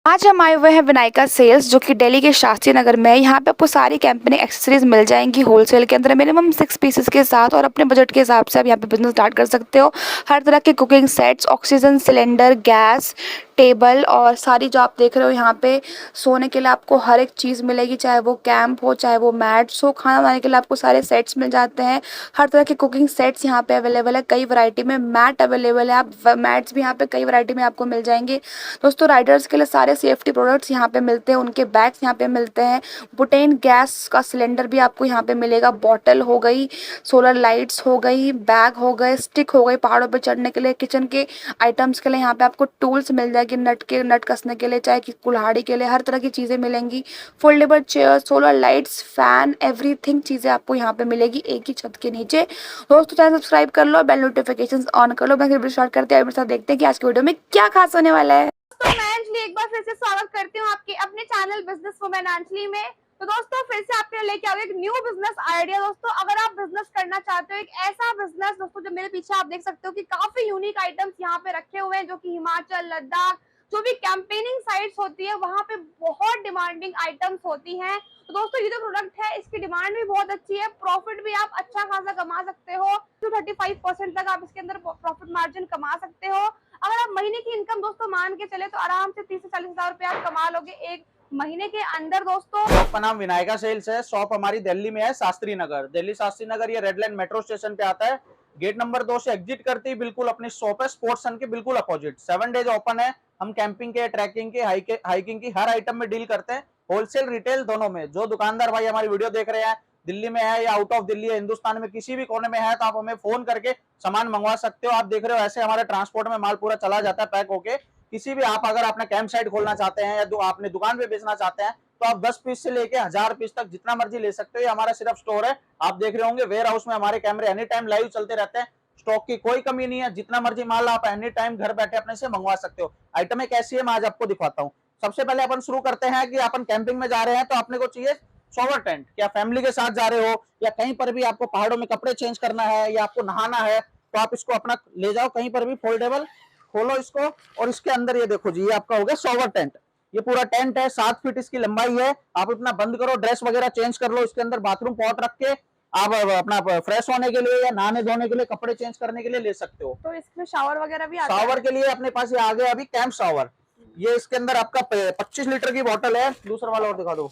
आज हम आए हुए हैं विनायका सेल्स जो कि दिल्ली के शास्त्री नगर में है। यहाँ पे आपको सारी कैंपेनिंग एक्सेसरीज मिल जाएंगी होलसेल के अंदर मिनिमम 6 पीसेस के साथ, और अपने बजट के हिसाब से आप यहाँ पे बिजनेस स्टार्ट कर सकते हो। हर तरह के cooking sets, oxygen cylinder, gas, table और सारी जो आप देख रहे हो यहाँ पे सोने के लिए आपको हर एक चीज़ मिलेगी, चाहे वो कैंप हो चाहे वो मैट्स हो। खाना बनाने के लिए आपको सारे सेट्स मिल जाते हैं। हर तरह के कुकिंग सेट्स यहाँ पे अवेलेबल है, कई वैरायटी में मैट अवेलेबल है। आप मैट्स भी यहाँ पे कई वैरायटी में आपको मिल जाएंगे। दोस्तों राइडर्स के लिए सारे सेफ्टी प्रोडक्ट्स यहाँ पे मिलते हैं, उनके बैग्स यहाँ पे मिलते हैं। बुटेन गैस का सिलेंडर भी आपको यहाँ पे मिलेगा। बॉटल हो गई, सोलर लाइट्स हो गई, बैग हो गए, स्टिक हो गई पहाड़ों पे चढ़ने के लिए, किचन के आइटम्स के लिए यहाँ पे आपको टूल्स मिल जाएगी, नट कसने के लिए, चाहे कि कुल्हाड़ी के लिए, हर तरह की चीज़ें मिलेंगी। Foldable chair, solar lights, fan, everything चीज़ें आपको यहाँ पे मिलेगी एक ही छत के नीचे। दोस्तों चैनल सब्सक्राइब कर लो, बेल नोटिफिकेशन ऑन कर लो। मैं वीडियो स्टार्ट करते हैं और मेरे साथ देखते हैं कि आज की वीडियो में क्या खास होने वाला है। तो मैं अंजलि एक बार फिर से स्वागत करती हूँ आपके अपने चैनल बिजनेस वुमेन अंजलि में। तो दोस्तों फिर से आपके लिए लेके आ गए एक न्यू बिजनेस आइडिया। दोस्तों अगर आप बिजनेस करना चाहते हो, एक ऐसा बिजनेस, दोस्तों जो मेरे पीछे आप देख सकते हो कि काफी यूनिक आइटम्स यहाँ पे रखे हुए हैं, जो कि हिमाचल, लद्दाख, जो भी कैंपेनिंग साइट्स होती है वहां पे बहुत डिमांडिंग आइटम्स होती हैं। तो दोस्तों ये जो प्रोडक्ट है इसकी डिमांड भी बहुत अच्छी है, प्रॉफिट भी आप अच्छा खासा कमा सकते हो। 35% तक आप इसके अंदर प्रॉफिट मार्जिन कमा सकते हो। अगर आप महीने की इनकम दोस्तों मान के चले तो आराम से 30 से 40 हजार रुपए आप कमा लोगे एक महीने के अंदर। दोस्तों शॉप का नाम विनायका सेल्स है। शॉप हमारी दिल्ली में है, शास्त्री नगर, दिल्ली शास्त्री नगर। ये रेड लाइन मेट्रो स्टेशन पे आता है। गेट नंबर 2 से एग्जिट करते ही बिल्कुल अपनी शॉप है, स्पोर्ट्स सन के बिल्कुल अपोजिट। 7 डेज ओपन है। हम कैंपिंग के, ट्रैकिंग के, हाइकिंग की हर आइटम में डील करते हैं, होलसेल रिटेल दोनों में। जो दुकानदार भाई हमारी वीडियो देख रहे हैं, दिल्ली में है या आउट ऑफ दिल्ली है, हिंदुस्तान में किसी भी कोने में है, तो आप हमें फोन करके सामान मंगवा सकते हो। आप देख रहे हो ऐसे हमारे ट्रांसपोर्ट में माल पूरा चला जाता है पैक होके। किसी भी आप अगर अपना कैंप साइट खोलना चाहते हैं या आपने दुकान पे बेचना चाहते हैं, तो आप 10 पीस से लेके 1000 पीस तक जितना मर्जी ले सकते हो। ये हमारा सिर्फ स्टोर है। आप देख रहे होंगे वेयर हाउस में हमारे कैमरे एनी टाइम लाइव चलते रहते हैं। स्टॉक की कोई कमी नहीं है, जितना मर्जी माल आप एनी टाइम घर बैठे अपने से मंगवा सकते हो। आइटम एक ऐसी है, मैं आज आपको दिखाता हूँ। सबसे पहले अपन शुरू करते हैं कि अपन कैंपिंग में जा रहे हैं तो अपने को चाहिए शॉवर टेंट। क्या फैमिली के साथ जा रहे हो या कहीं पर भी आपको पहाड़ों में कपड़े चेंज करना है या आपको नहाना है, तो आप इसको अपना ले जाओ कहीं पर भी, फोल्डेबल। खोलो इसको और इसके अंदर ये देखो जी, ये आपका हो गया शॉवर टेंट। ये पूरा टेंट है, 7 फीट इसकी लंबाई है। आप अपना बंद करो, ड्रेस वगैरह चेंज कर लो। इसके अंदर बाथरूम पॉट रख के आप अपना फ्रेश होने के लिए या नहाने धोने के लिए, कपड़े चेंज करने के लिए ले सकते हो। तो इसमें शावर वगैरह भी आता है? शावर के लिए अपने पास ये आ गया अभी कैंप शावर। ये इसके अंदर आपका 25 लीटर की बोतल है। दूसरा वाला और दिखा दो।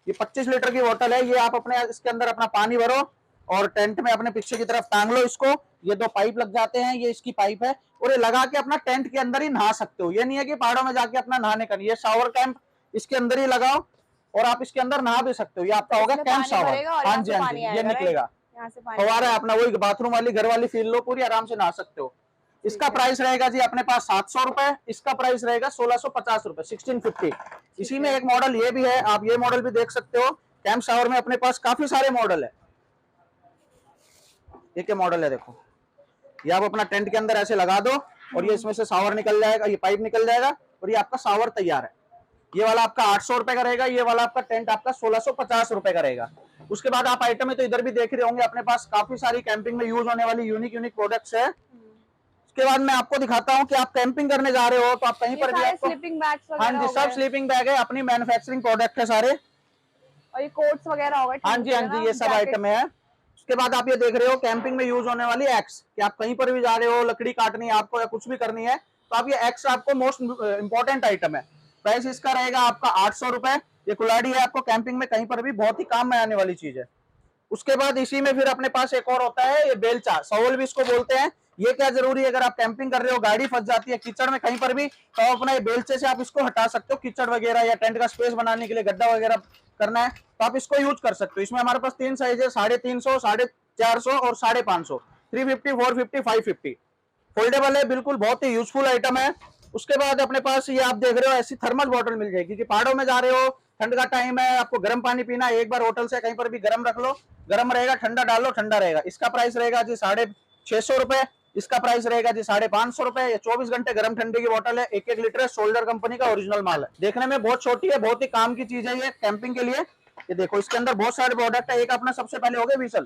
ये 25 लीटर की बोतल है। ये आप अपने इसके अंदर अपना पानी भरो और टेंट में अपने पीछे की तरफ टांग लो इसको। ये 2 पाइप लग जाते हैं, ये इसकी पाइप है, और ये लगा के अपना टेंट के अंदर ही नहा सकते हो। ये नहीं है कि पहाड़ों में जाके अपना नहाने का नहीं, ये शावर कैंप इसके अंदर ही लगाओ और आप इसके अंदर नहा भी सकते हो। ये आपका होगा कैंप शावर। हाँ जी हाँ जी, ये निकलेगा फवारा है अपना, वही बाथरूम वाली घर वाली फील लो पूरी, आराम से नहा सकते हो। इसका प्राइस रहेगा जी अपने पास 700 रुपए। इसका प्राइस रहेगा 1650 रुपए, 1650। इसी में एक मॉडल ये भी है, आप ये मॉडल भी देख सकते हो। कैंप शावर में अपने पास काफी सारे मॉडल है। एक मॉडल है देखो, ये आप अपना टेंट के अंदर ऐसे लगा दो और ये इसमें से शावर निकल जाएगा, ये पाइप निकल जाएगा और ये आपका शावर तैयार है। ये वाला आपका 800 रुपए का रहेगा, ये वाला आपका टेंट आपका 1650 रुपए का रहेगा। उसके बाद आप आइटम में तो इधर भी देख रहे होंगे, अपने पास काफी सारी कैंपिंग में यूज होने वाली यूनिक प्रोडक्ट्स है। उसके बाद मैं आपको दिखाता हूँ कि आप कैंपिंग करने जा रहे हो तो आप कहीं पर भी आपको, स्लीपिंग बैग्स हाँ वगैरह जी, सब स्लीपिंग बैग है, अपनी मैन्युफैक्चरिंग प्रोडक्ट है सारे। और ये कोट्स वगैरह होगा? हाँ जी हाँ जी, ये सब आइटम है। उसके बाद आप ये देख रहे हो कैंपिंग में यूज होने वाली एक्स, कि आप कहीं पर भी जा रहे हो, लकड़ी काटनी है आपको या कुछ भी करनी है, तो आप ये एक्स आपको मोस्ट इंपॉर्टेंट आइटम है। प्राइस इसका रहेगा आपका 800 रुपए। ये कुल्हाड़ी है, आपको कैंपिंग में कहीं पर भी बहुत ही काम में आने वाली चीज है। उसके बाद इसी में फिर अपने पास एक और होता है, ये बेलचा, सवल भी इसको बोलते हैं। ये क्या जरूरी है, अगर आप कैंपिंग कर रहे हो, गाड़ी फंस जाती है कीचड़ में कहीं पर भी, तो अपना ये बेलचे से आप इसको हटा सकते हो। कीचड़ वगैरह या टेंट का स्पेस बनाने के लिए, गड्ढा वगैरह करना है, तो आप इसको यूज कर सकते हो। इसमें हमारे पास 3 साइज है, 350, 450 और 550, 350, 450, 550। फोल्डेबल है, बिल्कुल बहुत ही यूजफुल आइटम है। उसके बाद अपने पास ये आप देख रहे हो ऐसी थर्मल बॉटल मिल जाएगी, क्योंकि पहाड़ों में जा रहे हो, ठंड का टाइम है, आपको गर्म पानी पीना है, एक बार होटल से कहीं पर भी गर्म रख लो, गर्म रहेगा, ठंडा डालो, ठंडा रहेगा। इसका प्राइस रहेगा जी 650 रुपए। इसका प्राइस रहेगा जी 550 रुपए। ये 24 घंटे गर्म ठंडे की बोतल है, 1-1 लीटर है, सोल्जर कंपनी का ओरिजिनल माल है। देखने में बहुत छोटी है, बहुत ही काम की चीज है ये कैंपिंग के लिए। ये देखो, इसके अंदर बहुत सारे प्रोडक्ट है। एक अपना सबसे पहले हो गया व्हीसल,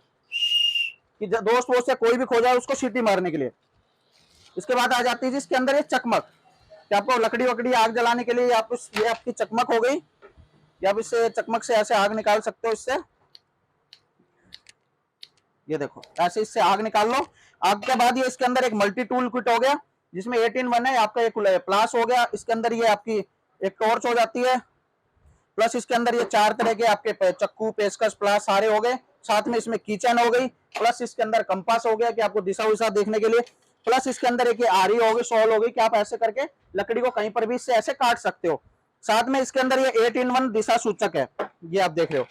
कि दोस्त से कोई भी खो जाए उसको सीटी मारने के लिए। इसके बाद आ जाती है जी इसके अंदर ये चकमक। कि आपको लकड़ी वकड़ी आग जलाने के लिए आपको ये आपकी चकमक हो गई, या आप इससे चकमक से ऐसे आग निकाल सकते हो इससे। ये देखो ऐसे इससे आग निकाल लो। आग के बाद ये इसके अंदर एक मल्टी टूल किट हो गया जिसमें 8 in 1 है आपका। एक प्लास हो गया, इसके अंदर ये आपकी एक टॉर्च हो जाती है, प्लस इसके अंदर ये 4 तरह के आपके चक्कू पेचकस प्लास सारे हो गए। साथ में इसमें किचन हो गई, प्लस इसके अंदर कंपास हो गया कि आपको दिशा विशा देखने के लिए, प्लस इसके अंदर एक ये आरी हो गई, सॉल हो गई कि आप ऐसे करके लकड़ी को कहीं पर भी इससे ऐसे काट सकते हो। साथ में इसके अंदर ये 8 in 1 दिशा सूचक है, ये आप देख रहे हो।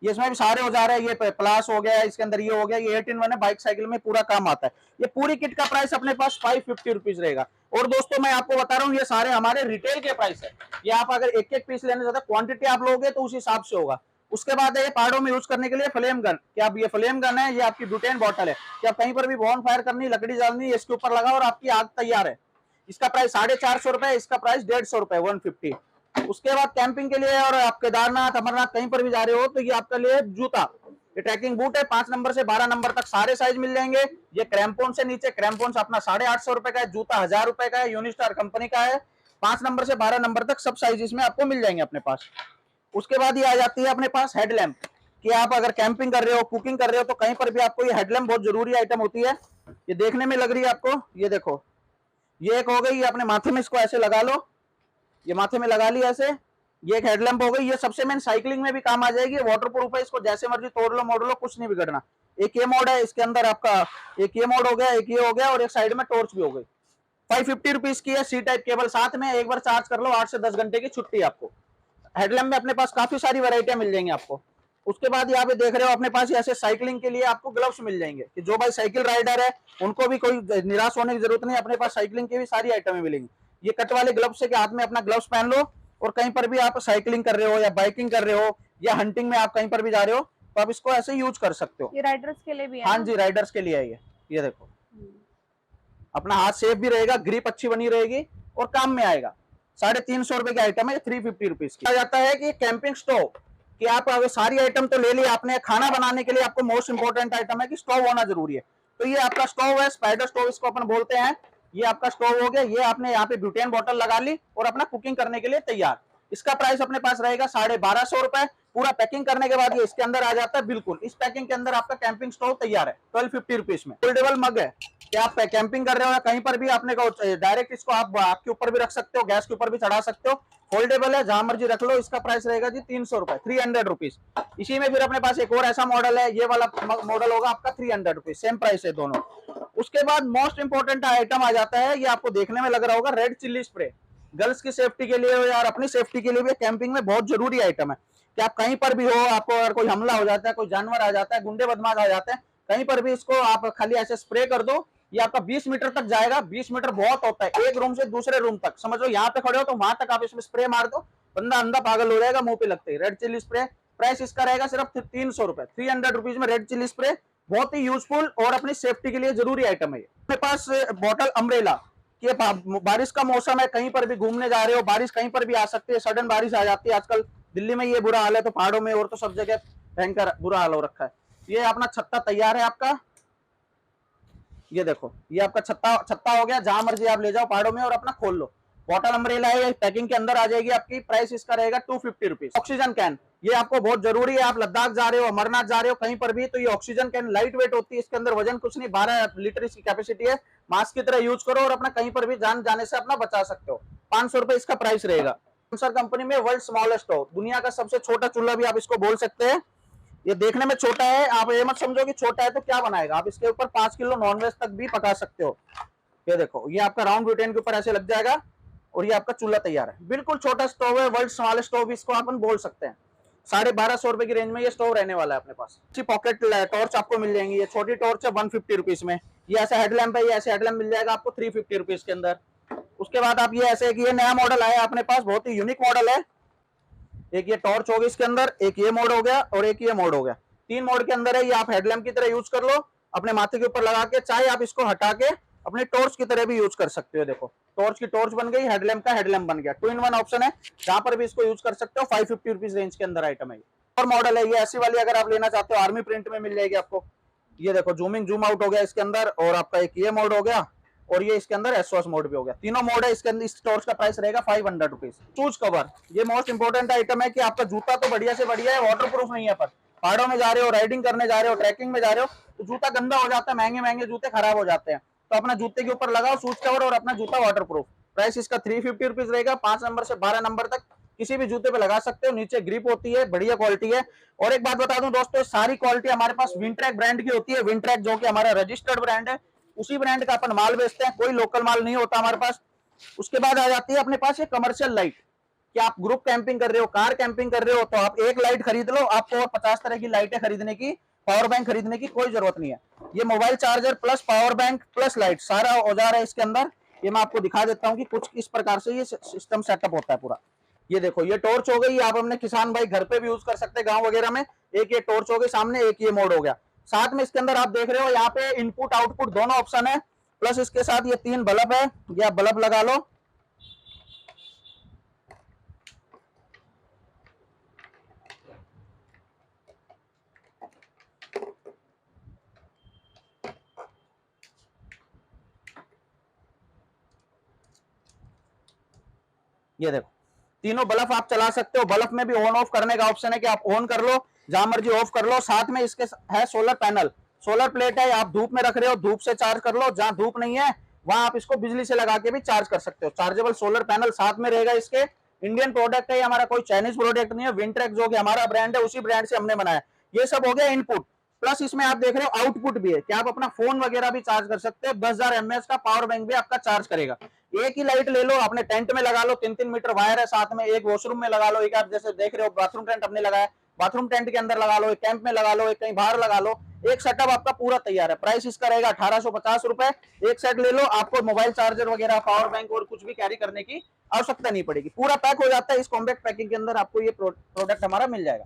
ये इसमें भी सारे औजार है, ये प्लास हो गया, इसके अंदर ये हो गया, ये 8 in 1 है, बाइक साइकिल में पूरा काम आता है। ये पूरी किट का प्राइस अपने पास 550 रुपीज रहेगा। और दोस्तों मैं आपको बता रहा हूँ ये सारे हमारे रिटेल के प्राइस है। ये आप अगर एक एक पीस लेने जाते क्वांटिटी आप लोगे तो उस हिसाब से होगा। उसके बाद है ये पहाड़ों में यूज करने के लिए फ्लेम गन, कि आप ये फ्लेम गन है, ये आपकी ब्यूटेन बॉटल है कि आप कहीं पर भी बॉन फायर करनी, लकड़ी जलानी, इसके ऊपर लगा और आपकी आग तैयार है। इसका प्राइस 450 रुपए, इसका प्राइस 150 रुपए 150। उसके बाद कैंपिंग के लिए और आप केदारनाथ अमरनाथ कहीं पर भी जा रहे हो तो ये आपके लिए जूता, ये ट्रैकिंग बूट है, 5 नंबर से 12 नंबर तक सारे साइज मिल जाएंगे। ये क्रैम्पोन से नीचे, क्रैम्पोन अपना 850 रुपए का है, जूता 1000 रुपए का है, यूनिस्टार कंपनी का है। 5 नंबर से 12 नंबर तक सब साइज इसमें आपको मिल जाएंगे अपने पास। उसके बाद ये आ जाती है अपने पास हेडलैम्प, कि आप अगर कैंपिंग कर रहे हो, कुकिंग कर रहे हो तो कहीं पर भी आपको ये हेडलैम्प बहुत जरूरी आइटम होती है। ये देखने में लग रही है आपको, ये देखो ये एक हो गई, ये अपने माथे में इसको ऐसे लगा लो, ये माथे में लगा लिया ऐसे, ये एक हेडलैम्प हो गई। ये सबसे मेन साइकिलिंग में भी काम आ जाएगी, वाटर प्रूफ है, इसको जैसे मर्जी तोड़ लो मोड़ लो कुछ नहीं बिगड़ना। एक ये मोड है, इसके अंदर आपका एक ये मोड हो गया, एक ये हो गया, और एक साइड में टॉर्च भी हो गई। 550 रुपीज की है, सी टाइप केबल साथ में, एक बार चार्ज कर लो 8 से 10 घंटे की छुट्टी आपको। हेडलैम्प में अपने पास काफी सारी वैरायटियां मिल जाएंगी आपको। उसके बाद यहाँ पे देख रहे हो अपने पास ऐसे साइकिलिंग के लिए आपको ग्लव्स मिल जाएंगे, कि जो भाई साइकिल राइडर है उनको भी कोई निराश होने की जरूरत नहीं, अपने पास साइकिलिंग की भी सारी आइटमें मिलेंगी। ये कट वाले ग्लव्स है कि हाथ में अपना ग्लव्स पहन लो, और कहीं पर भी आप साइकिलिंग कर रहे हो या बाइकिंग कर रहे हो या हंटिंग में आप कहीं पर भी जा रहे हो तो आप इसको ऐसे यूज कर सकते हो। ये राइडर्स के लिए भी है हाँ ना? जी, राइडर्स के लिए है ये देखो, अपना हाथ सेफ भी रहेगा, ग्रिप अच्छी बनी रहेगी और काम में आएगा। 350 रुपए की आइटम है, 350 रुपीज की। आ जाता है कि कैंपिंग स्टोव, कि आप अगर सारी आइटम तो ले ली आपने, खाना बनाने के लिए आपको मोस्ट इंपोर्टेंट आइटम है कि स्टोव होना जरूरी है। तो ये आपका स्टोव है, स्पाइडर स्टोव इसको अपन बोलते हैं। ये आपका स्टोव हो गया, ये आपने यहाँ पे ब्यूटेन बॉटल लगा ली और अपना कुकिंग करने के लिए तैयार। इसका प्राइस अपने पास रहेगा 1250 रुपए। पूरा पैकिंग करने के बाद ये इसके अंदर आ जाता है, बिल्कुल इस पैकिंग के अंदर आपका कैंपिंग स्टोव तैयार है 1250 रुपीज में। फोल्डेबल मग है कि आप कैंपिंग कर रहे हो या कहीं पर भी आपने डायरेक्ट इसको आप आग के ऊपर भी रख सकते हो, गैस के ऊपर भी चढ़ा सकते हो, फोल्डेबल है, जहां मर्जी रख लो। इसका प्राइस रहेगा जी 300 रुपए, 300 रुपीज। इसी में फिर अपने पास एक और ऐसा मॉडल है, ये वाला मॉडल होगा आपका 300 रुपीज, सेम प्राइस है दोनों। उसके बाद मोस्ट इंपोर्टेंट आइटम आ जाता है, ये आपको देखने में लग रहा होगा, रेड चिल्ली स्प्रे। गर्ल्स की सेफ्टी के लिए और अपनी सेफ्टी के लिए भी कैंपिंग में बहुत जरूरी आइटम है, कि आप कहीं पर भी हो, आपको अगर कोई हमला हो जाता है, कोई जानवर आ जाता है, गुंडे बदमाश आ जाते हैं, कहीं पर भी इसको आप खाली ऐसे स्प्रे कर दो, ये आपका 20 मीटर तक जाएगा। 20 मीटर बहुत होता है, एक रूम से दूसरे रूम तक, समझ लो यहाँ पे खड़े हो तो वहां तक आप इसमें स्प्रे मार दो, बंदा अंधा पागल हो जाएगा मुंह पे लगते ही। रेड चिल्ली स्प्रे प्राइस इसका रहेगा सिर्फ 300 रुपए, 300 रुपीज में रेड चिल्ली स्प्रे। बहुत ही यूजफुल और अपनी सेफ्टी के लिए जरूरी आइटम है। अपने पास बॉटल अम्ब्रेला, कि बारिश का मौसम है, कहीं पर भी घूमने जा रहे हो, बारिश कहीं पर भी आ सकती है, सडन बारिश आ जाती है। आजकल दिल्ली में ये बुरा हाल है, तो पहाड़ों में और तो सब जगह भयंकर बुरा हाल हो रखा है। ये अपना छत्ता तैयार है आपका, ये देखो ये आपका छत्ता हो गया, जहां मर्जी आप ले जाओ पहाड़ों में और अपना खोल लो। बॉटल अम्ब्रेला है, पैकिंग के अंदर आ जाएगी आपकी। प्राइस इसका रहेगा 250 रुपीज। ऑक्सीजन कैन, ये आपको बहुत जरूरी है, आप लद्दाख जा रहे हो, अमरनाथ जा रहे हो, कहीं पर भी, तो ये ऑक्सीजन कैन लाइट वेट होती है, इसके अंदर वजन कुछ नहीं, 12 लीटर इसकी कैपेसिटी है। मास्क की तरह यूज करो और अपना कहीं पर भी जान जाने से अपना बचा सकते हो। 500 रुपए इसका प्राइस रहेगा। कंपनी में वर्ल्ड स्मॉलेस्ट स्टोव, दुनिया का सबसे छोटा चूल्हा भी आप इसको बोल सकते हैं। ये देखने में छोटा है, आप ये मत समझो कि छोटा है तो क्या बनाएगा, आप इसके ऊपर 5 किलो नॉनवेज तक भी पका सकते हो। ये देखो, ये आपका राउंड ब्यूटेन के ऊपर ऐसे लग जाएगा और ये आपका चूल्हा तैयार है। बिल्कुल छोटा स्टोव है, वर्ल्ड स्मॉलेस्ट स्टोव इसको अपन बोल सकते हैं। 1250 रुपए की रेंज में ये स्टोव रहने वाला है अपने पास। अच्छी पॉकेट टॉर्च आपको मिल जाएंगी, ये छोटी टॉर्च है 150 रुपीज में। ये ऐसा हेडलैम्प है, ये ऐसे हेडलैम्प मिल जाएगा आपको 350 रुपीज के अंदर। उसके बाद आप ये ऐसे कि ये नया मॉडल आया अपने पास, बहुत ही यूनिक मॉडल है। एक ये टॉर्च होगी इसके अंदर, एक ये मोड हो गया और एक ये मोड हो गया। 3 मोड के अंदर है। ये आप हेडलैम्प की तरह यूज कर लो, अपने माथे के ऊपर लगा के, चाहे आप इसको हटा के अपने टॉर्च की तरह भी यूज कर सकते हो। देखो टॉर्च की टॉर्च बन गई, हेडलैम्प का हेडलैम्प बन गया। 2-in-1 ऑप्शन है, जहां पर भी इसको यूज कर सकते हो। 550 रुपीज रेंज के अंदर आइटम है। और मॉडल है ये ऐसी वाली, अगर आप लेना चाहते हो आर्मी प्रिंट में मिल जाएगी आपको। ये देखो जूमिंग जूम आउट हो गया इसके अंदर, और आपका एक ये मोड हो गया और ये इसके अंदर एसओएस मोड भी हो गया। तीनों मोड है इसके अंदर। इस टॉर्च का प्राइस रहेगा 500 रुपीज। शूज कवर, ये मोस्ट इंपोर्टेंट आइटम है कि आपका जूता तो बढ़िया से बढ़िया है, वाटर प्रूफ नहीं है, पर पहाड़ों में जा रहे हो, राइडिंग करने जा रहे हो, ट्रैकिंग में जा रहे हो तो जूता गंदा हो जाता है, महंगे महंगे जूते खराब हो जाते हैं, तो अपना जूते के ऊपर लगाओ शूज कवर और अपना जूता वाटर प्रूफ। प्राइस इसका 350 रुपीज रहेगा। 5 नंबर से 12 नंबर तक किसी भी जूते पे लगा सकते हो। नीचे ग्रिप होती है, बढ़िया क्वालिटी है। और एक बात बता दूं दोस्तों, सारी क्वालिटी हमारे पास विंट्रैक ब्रांड की होती है। विंट्रैक जो कि हमारा रजिस्टर्ड ब्रांड है, उसी ब्रांड का अपन माल बेचते हैं, कोई लोकल माल नहीं होता हमारे पास। उसके बाद आ जाती है अपने पास ये कमर्शियल लाइट, कि आप ग्रुप कैंपिंग कर रहे हो, कार कैंपिंग कर रहे हो, तो आप एक लाइट खरीद लो, आपको 50 तरह की लाइटें खरीदने की, पावर बैंक खरीदने की कोई जरूरत नहीं है। ये mobile charger plus power bank plus light सारा औजार है इसके अंदर। ये मैं आपको दिखा देता हूँ कि कुछ इस प्रकार से ये सिस्टम सेटअप होता है पूरा। ये देखो, ये टॉर्च हो गई, आप अपने किसान भाई घर पे भी यूज कर सकते हैं, गांव वगैरह में। एक ये टॉर्च हो गई सामने, एक ये मोड हो गया। साथ में इसके अंदर आप देख रहे हो यहाँ पे इनपुट आउटपुट दोनों ऑप्शन है, प्लस इसके साथ ये 3 बल्ब है, ये आप बल्ब लगा लो। ये देखो, तीनों बल्ब आप चला सकते हो। बल्ब में भी ऑन ऑफ करने का ऑप्शन है कि आप ऑन कर लो, जहां मर्जी ऑफ कर लो। साथ में इसके है सोलर पैनल, सोलर प्लेट है, आप धूप में रख रहे हो, धूप से चार्ज कर लो। जहां धूप नहीं है वहां आप इसको बिजली से लगा के भी चार्ज कर सकते हो। चार्जेबल सोलर पैनल साथ में रहेगा इसके। इंडियन प्रोडक्ट है, हमारा कोई चाइनीज प्रोडक्ट नहीं है। विंट्रैक जो कि हमारा ब्रांड है, उसी ब्रांड से हमने बनाया। ये सब हो गया इनपुट। प्लस इसमें आप देख रहे हो आउटपुट भी है कि आप अपना फोन वगैरह भी चार्ज कर सकते हैं। 10,000 mAh का पावर बैंक भी आपका चार्ज करेगा। एक ही लाइट ले लो, अपने टेंट में लगा लो, 3-3 मीटर वायर है साथ में। एक वॉशरूम में लगा लो, एक आप जैसे देख रहे हो बाथरूम टेंट अपने लगाया, बाथरूम टेंट के अंदर लगा लो, एक कैंप में लगा लो, एक कहीं बाहर लगा लो। एक सेटअप आपका पूरा तैयार है। प्राइस इसका रहेगा 1850 रुपए। एक सेट ले लो, आपको मोबाइल चार्जर वगैरह, पावर बैंक और कुछ भी कैरी करने की आवश्यकता नहीं पड़ेगी। पूरा पैक हो जाता है। इस कॉम्पैक्ट पैकिंग के अंदर आपको ये प्रोडक्ट हमारा मिल जाएगा।